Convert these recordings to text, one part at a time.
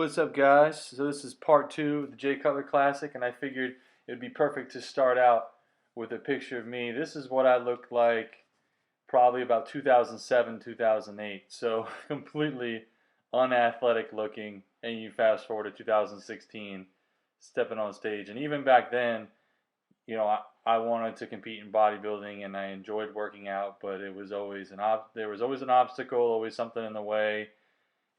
what's up, guys? So this is part 2 of the Jay Cutler Classic, and I figured it would be perfect to start out with a picture of me. This is what I looked like probably about 2007, 2008. So completely unathletic looking, and you fast forward to 2016, stepping on stage. And even back then, I wanted to compete in bodybuilding, and I enjoyed working out, but it was always there was always an obstacle, always something in the way,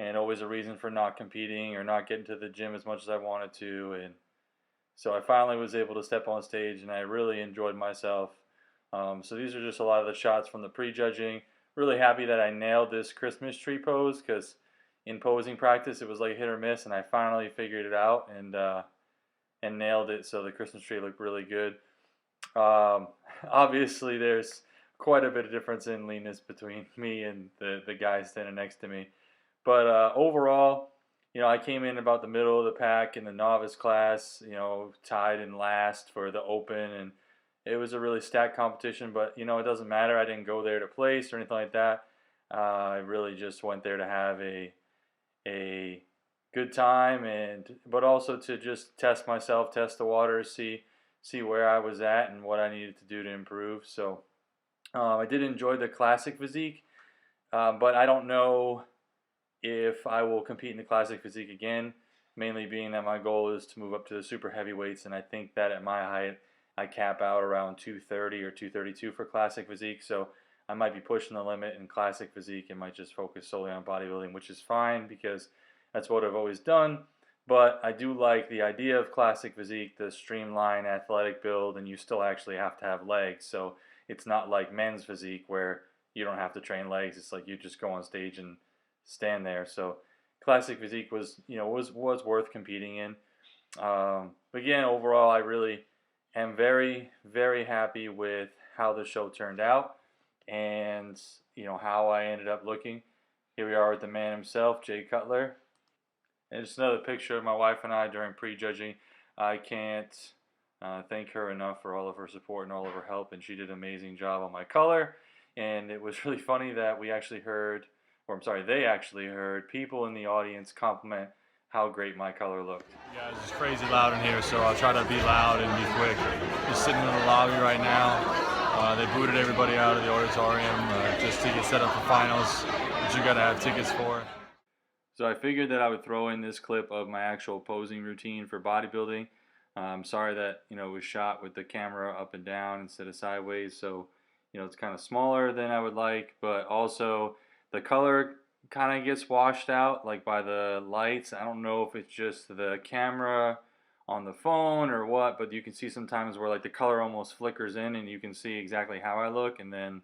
and always a reason for not competing or not getting to the gym as much as I wanted to. And so I finally was able to step on stage, and I really enjoyed myself. So these are just a lot of the shots from the pre-judging. Really happy that I nailed this Christmas tree pose, because in posing practice it was like hit or miss, and I finally figured it out and nailed it. So the Christmas tree looked really good. Obviously there's quite a bit of difference in leanness between me and the guy standing next to me. But overall, I came in about the middle of the pack in the novice class, tied in last for the open, and it was a really stacked competition, but, it doesn't matter. I didn't go there to place or anything like that. I really just went there to have a good time, but also to just test myself, test the waters, see where I was at and what I needed to do to improve. So I did enjoy the classic physique, but I don't know if I will compete in the classic physique again, mainly being that my goal is to move up to the super heavyweights, and I think that at my height I cap out around 230 or 232 for classic physique. So I might be pushing the limit in classic physique and might just focus solely on bodybuilding, which is fine because that's what I've always done. But I do like the idea of classic physique, the streamlined athletic build, and you still actually have to have legs. So it's not like men's physique where you don't have to train legs. It's like you just go on stage and stand there. So classic physique was worth competing in. But again, overall, I really am very, very happy with how the show turned out, and how I ended up looking. Here we are with the man himself, Jay Cutler, and just another picture of my wife and I during pre-judging. I can't thank her enough for all of her support and all of her help, and she did an amazing job on my color. And it was really funny that they actually heard people in the audience compliment how great my color looked. Yeah, it's just crazy loud in here, so I'll try to be loud and be quick. Just sitting in the lobby right now. They booted everybody out of the auditorium just to get set up for finals, which you gotta have tickets for. So I figured that I would throw in this clip of my actual posing routine for bodybuilding. I'm sorry that it was shot with the camera up and down instead of sideways, so it's kind of smaller than I would like, but also the color kind of gets washed out like by the lights. I don't know if it's just the camera on the phone or what, but you can see sometimes where like the color almost flickers in and you can see exactly how I look, and then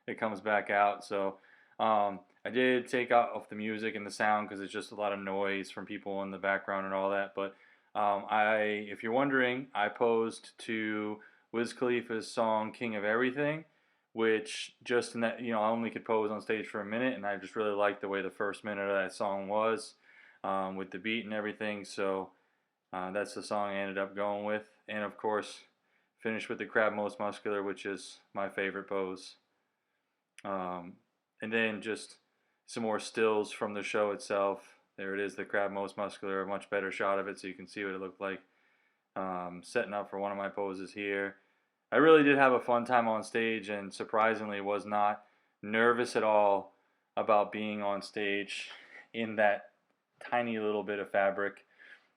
it comes back out. So I did take off the music and the sound because it's just a lot of noise from people in the background and all that. But if you're wondering, I posed to Wiz Khalifa's song King of Everything, which just in that, I only could pose on stage for a minute, and I just really liked the way the first minute of that song was, with the beat and everything. So that's the song I ended up going with, and of course finished with the crab most muscular, which is my favorite pose. And then just some more stills from the show itself. There it is, the crab most muscular, a much better shot of it so you can see what it looked like. Setting up for one of my poses here. I really did have a fun time on stage, and surprisingly was not nervous at all about being on stage in that tiny little bit of fabric.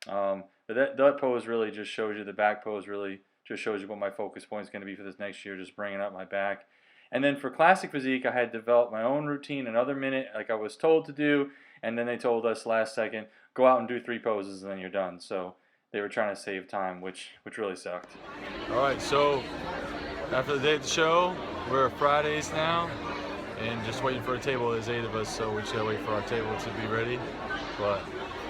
But that pose really just shows you, the back pose really just shows you what my focus point is going to be for this next year, just bringing up my back. And then for classic physique, I had developed my own routine, another minute like I was told to do, and then they told us last second, go out and do 3 poses and then you're done. So they were trying to save time, which really sucked. All right, so after the day of the show, we're Fridays now, and just waiting for a table. There's 8 of us, so we just gotta wait for our table to be ready. But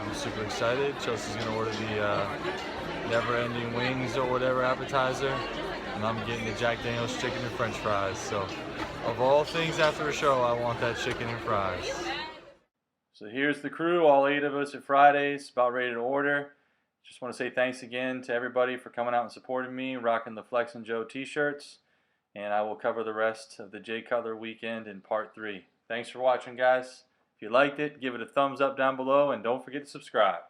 I'm super excited. Chelsea's gonna order the never-ending wings or whatever appetizer, and I'm getting the Jack Daniel's chicken and French fries. So, of all things after a show, I want that chicken and fries. So here's the crew, all 8 of us at Fridays, about ready to order. Just want to say thanks again to everybody for coming out and supporting me, rocking the Flex and Joe t-shirts, and I will cover the rest of the Jay Cutler weekend in part 3. Thanks for watching, guys. If you liked it, give it a thumbs up down below, and don't forget to subscribe.